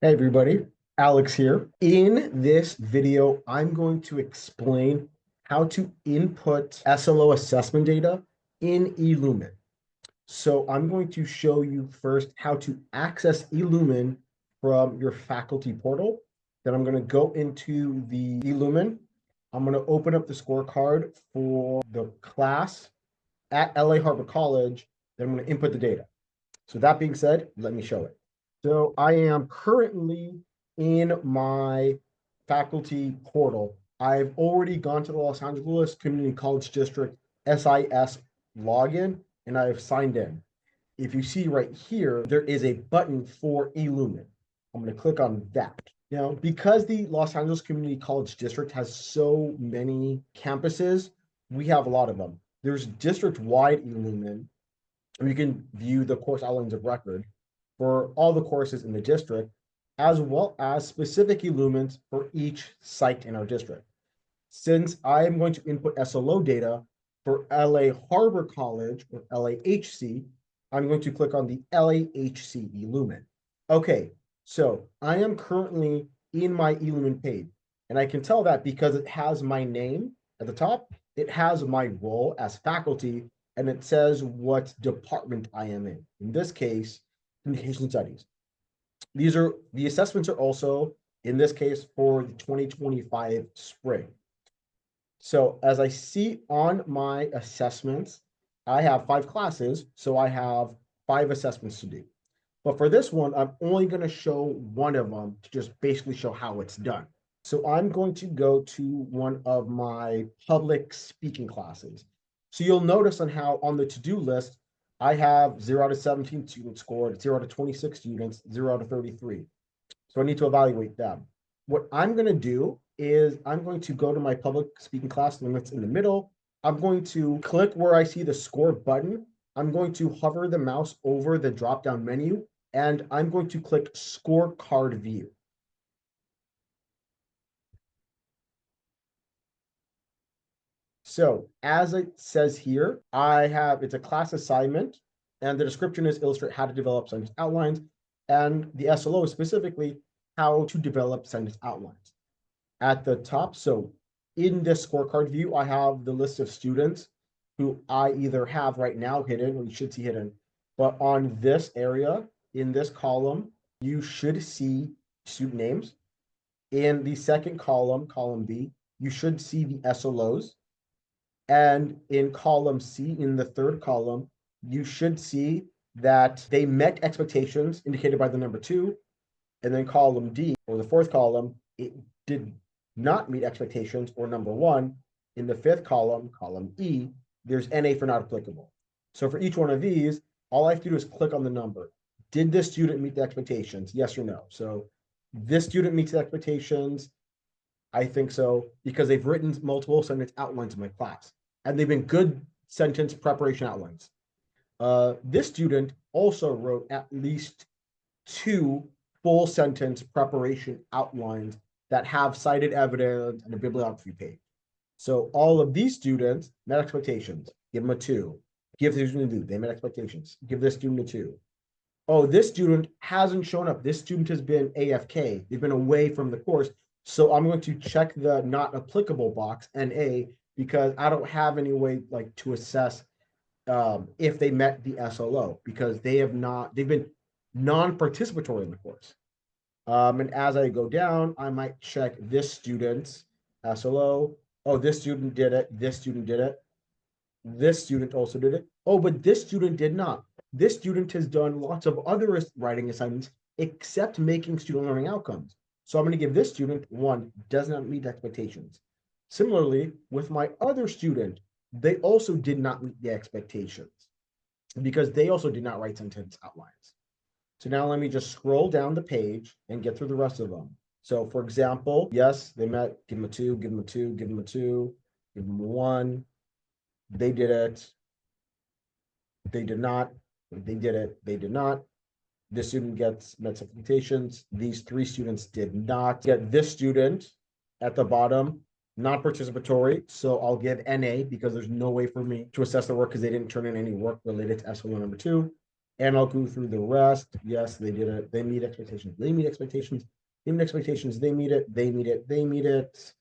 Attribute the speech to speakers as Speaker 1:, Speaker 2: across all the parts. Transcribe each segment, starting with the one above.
Speaker 1: Hey everybody, Alex here. In this video, I'm going to explain how to input SLO assessment data in eLumen. So I'm going to show you first how to access eLumen from your faculty portal. Then I'm going to go into the eLumen. I'm going to open up the scorecard for the class at LA Harbor College. Then I'm going to input the data. So that being said, let me show it. So I am currently in my faculty portal. I've already gone to the Los Angeles Community College District SIS login and I've signed in. If you see right here, there is a button for eLumen. I'm going to click on that. Now, because the Los Angeles Community College District has so many campuses, we have a lot of them. There's district-wide eLumen, and you can view the course outlines of record for all the courses in the district, as well as specific eLumens for each site in our district. Since I am going to input SLO data for LA Harbor College or LAHC, I'm going to click on the LAHC eLumen. Okay, so I am currently in my eLumen page, and I can tell that because it has my name at the top, it has my role as faculty, and it says what department I am in. In this case, communication studies. The assessments are also, in this case, for the 2025 spring. So as I see on my assessments, I have 5 classes, so I have 5 assessments to do. But for this one, I'm only going to show one of them to just basically show how it's done. So I'm going to go to one of my public speaking classes. So you'll notice on how on the to-do list, I have 0 out of 17 students scored, 0 out of 26 students, 0 out of 33. So I need to evaluate them. What I'm going to do is I'm going to go to my public speaking class, and it's in the middle. I'm going to click where I see the score button. I'm going to hover the mouse over the drop-down menu, and I'm going to click Scorecard View. So as it says here, it's a class assignment, and the description is illustrate how to develop sentence outlines, and the SLO is specifically how to develop sentence outlines. At the top, so in this scorecard view, I have the list of students who I either have right now hidden, or you should see hidden, but on this area, in this column, you should see student names. In the second column, column B, you should see the SLOs. And in column C, in the third column, you should see that they met expectations indicated by the number 2. And then column D, or the fourth column, it did not meet expectations, or number 1. In the fifth column, column E, there's NA for not applicable. So for each one of these, all I have to do is click on the number. Did this student meet the expectations? Yes or no? So this student meets the expectations. I think so, because they've written multiple sentence outlines in my class, and they've been good sentence preparation outlines. This student also wrote at least 2 full sentence preparation outlines that have cited evidence and a bibliography page. So all of these students met expectations. Give them a 2. Give this student a 2. They met expectations. Give this student a 2. Oh, this student hasn't shown up. This student has been AFK. They've been away from the course. So I'm going to check the not applicable box, NA, because I don't have any way like to assess if they met the SLO, because they've been non-participatory in the course. And as I go down, I might check this student's SLO. Oh, this student did it. This student did it. This student also did it. Oh, but this student did not. This student has done lots of other writing assignments except making student learning outcomes. So I'm going to give this student 1, does not meet expectations. Similarly, with my other student, they also did not meet the expectations because they also did not write sentence outlines. So now let me just scroll down the page and get through the rest of them. So for example, yes, they met, give them a 2, give them a 2, give them a 2, give them a 1. They did it. They did not. They did it. They did not. This student gets met expectations. These 3 students did not. Get this student at the bottom, not participatory. So I'll give NA because there's no way for me to assess the work because they didn't turn in any work related to SLO number 2. and I'll go through the rest. Yes, they did it. They meet expectations. They meet expectations. They meet expectations. They meet it. They meet it. They meet it.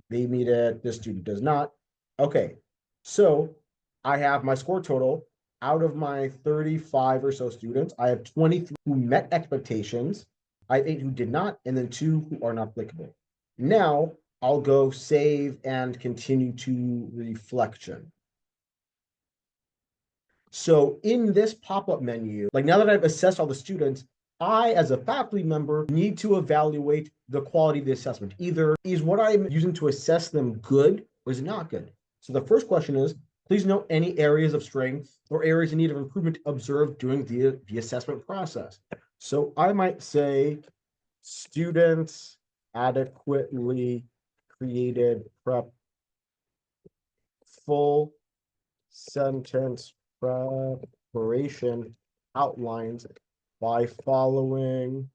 Speaker 1: They meet it. This student does not. Okay, so I have my score total. Out of my 35 or so students, I have 23 who met expectations. I have 8 who did not, and then 2 who are not applicable. Now I'll go save and continue to reflection. So in this pop-up menu, like now that I've assessed all the students, I, as a faculty member, need to evaluate the quality of the assessment. Either is what I'm using to assess them good or is it not good? So the first question is, please note any areas of strength or areas in need of improvement observed during the assessment process. So I might say students adequately created full sentence preparation outlines by following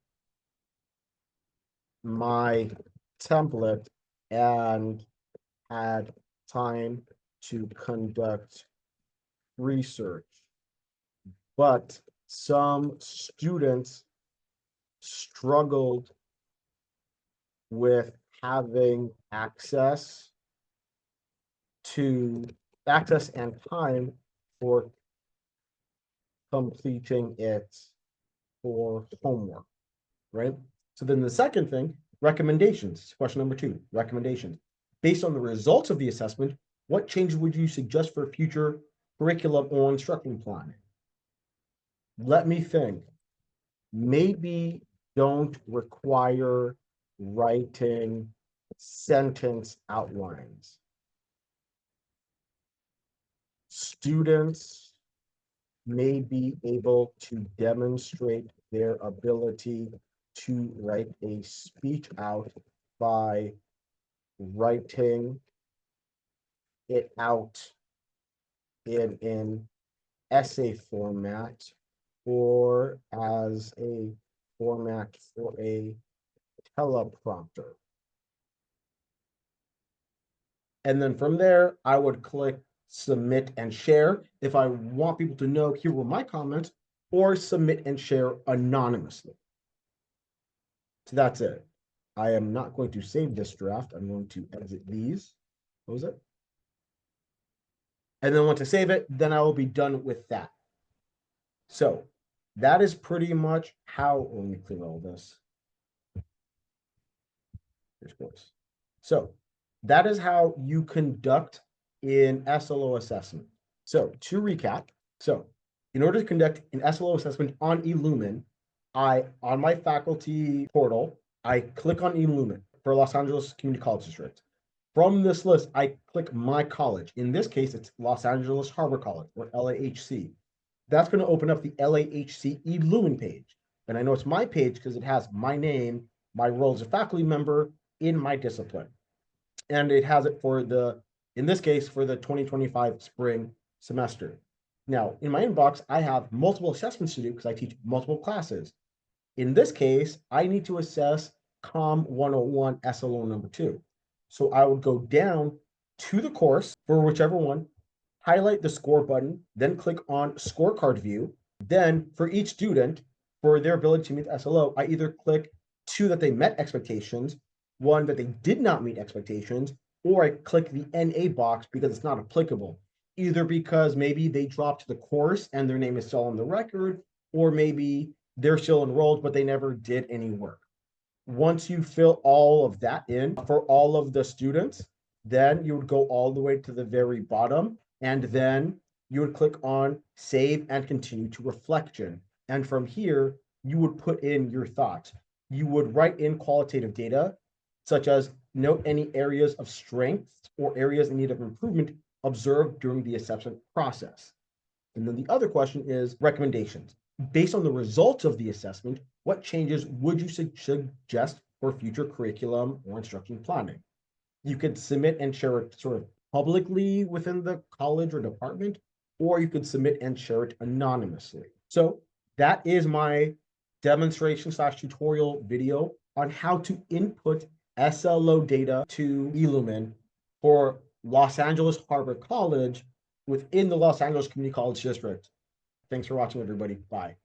Speaker 1: my template and had time to conduct research. But some students struggled with having access and time for completing it for homework, right? So then the second thing, recommendations. Question number 2, recommendations. Based on the results of the assessment, what changes would you suggest for future curriculum or instruction planning? Let me think. Maybe don't require writing sentence outlines. Students may be able to demonstrate their ability to write a speech out by writing it out in an essay format or as a format for a teleprompter. And then from there, I would click submit and share if I want people to know here were my comments, or submit and share anonymously. So that's it. I am not going to save this draft. I'm going to exit these. Close it. And then once I save it, then I will be done with that. So that is pretty much how, let me clear all this. Here's course. So that is how you conduct an SLO assessment. So to recap, so in order to conduct an SLO assessment on eLumen, on my faculty portal, I click on eLumen for Los Angeles Community College District. From this list, I click my college. In this case, it's Los Angeles Harbor College, or LAHC. That's going to open up the LAHC eLumen page. And I know it's my page because it has my name, my role as a faculty member in my discipline. And it has it for in this case, for the 2025 spring semester. Now, in my inbox, I have multiple assessments to do because I teach multiple classes. In this case, I need to assess COM 101 SLO number 2. So I would go down to the course for whichever one, highlight the score button, then click on scorecard view. Then for each student, for their ability to meet the SLO, I either click 2 that they met expectations, 1 that they did not meet expectations, or I click the NA box because it's not applicable, either because maybe they dropped the course and their name is still on the record, or maybe they're still enrolled, but they never did any work. Once you fill all of that in for all of the students, then you would go all the way to the very bottom, and then you would click on save and continue to reflection. And from here, you would put in your thoughts. You would write in qualitative data, such as note any areas of strength or areas in need of improvement observed during the assessment process. And then the other question is recommendations. Based on the results of the assessment, what changes would you suggest for future curriculum or instruction planning? You could submit and share it sort of publicly within the college or department, or you could submit and share it anonymously. So that is my demonstration / tutorial video on how to input SLO data to eLumen for Los Angeles Harbor College within the Los Angeles Community College District. Thanks for watching, everybody. Bye.